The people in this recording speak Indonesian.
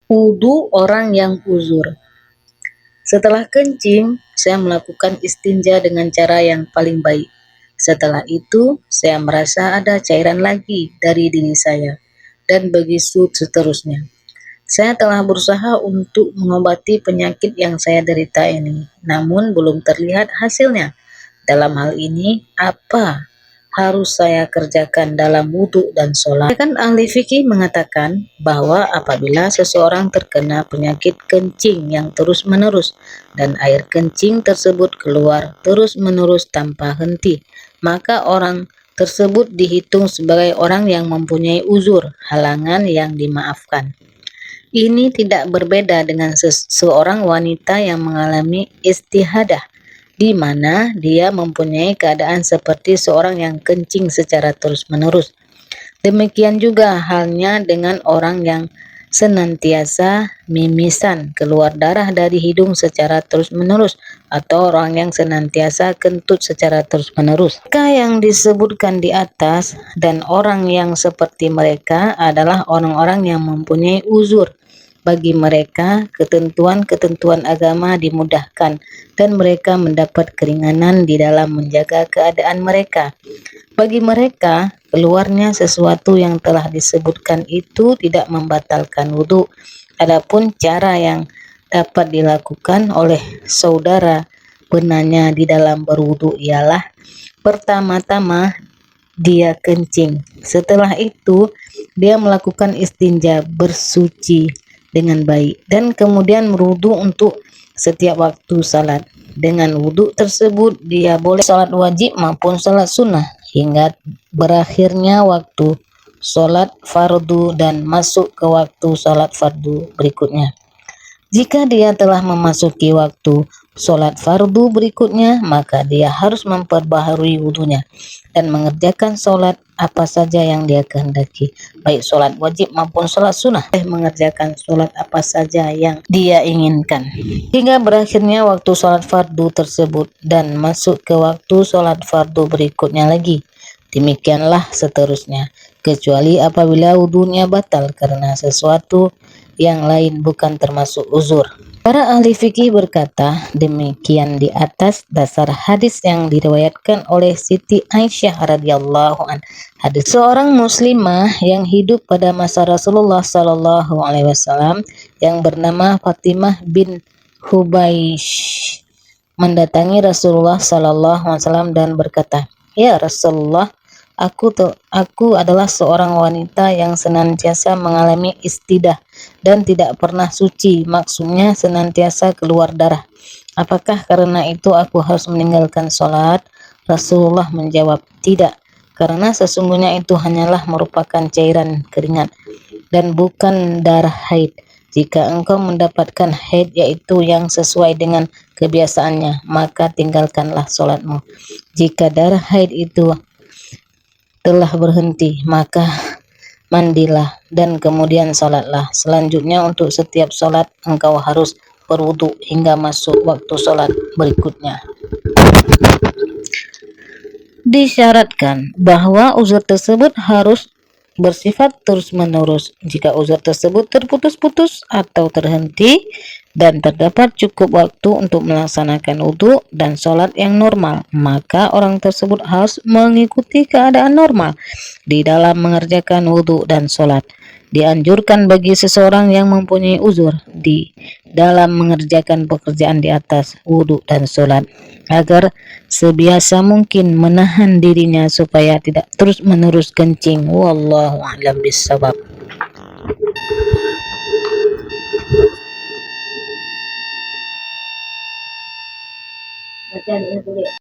Wudu orang yang uzur. Setelah kencing, saya melakukan istinja dengan cara yang paling baik. Setelah itu, saya merasa ada cairan lagi dari diri saya, dan begitu seterusnya. Saya telah berusaha untuk mengobati penyakit yang saya derita ini, namun belum terlihat hasilnya. Dalam hal ini, apa harus saya kerjakan dalam wudhu dan sholat? Kan ahli fikih mengatakan bahwa apabila seseorang terkena penyakit kencing yang terus-menerus dan air kencing tersebut keluar terus-menerus tanpa henti, maka orang tersebut dihitung sebagai orang yang mempunyai uzur, halangan yang dimaafkan. Ini tidak berbeda dengan seorang wanita yang mengalami istihadah, di mana dia mempunyai keadaan seperti seorang yang kencing secara terus-menerus. Demikian juga halnya dengan orang yang senantiasa mimisan, keluar darah dari hidung secara terus-menerus, atau orang yang senantiasa kentut secara terus-menerus. Mereka yang disebutkan di atas dan orang yang seperti mereka adalah orang-orang yang mempunyai uzur. Bagi mereka, ketentuan-ketentuan agama dimudahkan dan mereka mendapat keringanan di dalam menjaga keadaan mereka. Bagi mereka, keluarnya sesuatu yang telah disebutkan itu tidak membatalkan wudhu. Adapun cara yang dapat dilakukan oleh saudara benarnya di dalam berwudhu ialah pertama-tama dia kencing. Setelah itu, dia melakukan istinja, bersuci dengan baik, dan kemudian berwudhu untuk setiap waktu salat. Dengan wudhu tersebut, dia boleh salat wajib maupun salat sunnah hingga berakhirnya waktu salat fardu dan masuk ke waktu salat fardu berikutnya. Jika dia telah memasuki waktu sholat fardu berikutnya, maka dia harus memperbaharui wudhunya dan mengerjakan sholat apa saja yang dia kehendaki, baik sholat wajib maupun sholat sunnah. Mengerjakan sholat apa saja yang dia inginkan hingga berakhirnya waktu sholat fardu tersebut dan masuk ke waktu sholat fardu berikutnya lagi. Demikianlah seterusnya, kecuali apabila wudhunya batal karena sesuatu yang lain bukan termasuk uzur. Para ahli fikih berkata demikian di atas dasar hadis yang diriwayatkan oleh Siti Aisyah radhiyallahu an. Hadis seorang muslimah yang hidup pada masa Rasulullah sallallahu alaihi wasallam yang bernama Fatimah bin Hubaish mendatangi Rasulullah sallallahu alaihi wasallam dan berkata, "Ya Rasulullah, Aku adalah seorang wanita yang senantiasa mengalami istidah dan tidak pernah suci, maksudnya senantiasa keluar darah. Apakah karena itu aku harus meninggalkan sholat?" Rasulullah menjawab, "Tidak, karena sesungguhnya itu hanyalah merupakan cairan keringat dan bukan darah haid. Jika engkau mendapatkan haid yaitu yang sesuai dengan kebiasaannya, maka tinggalkanlah sholatmu. Jika darah haid itu telah berhenti, maka mandilah dan kemudian salatlah. Selanjutnya untuk setiap salat engkau harus berwudu hingga masuk waktu salat berikutnya." Disyaratkan bahwa uzur tersebut harus bersifat terus-menerus. Jika uzur tersebut terputus-putus atau terhenti dan terdapat cukup waktu untuk melaksanakan wudhu dan sholat yang normal, maka orang tersebut harus mengikuti keadaan normal di dalam mengerjakan wudhu dan sholat. Dianjurkan bagi seseorang yang mempunyai uzur di dalam mengerjakan pekerjaan di atas wudhu dan sholat agar sebiasa mungkin menahan dirinya supaya tidak terus-menerus kencing. Wallahu a'lam bishawab.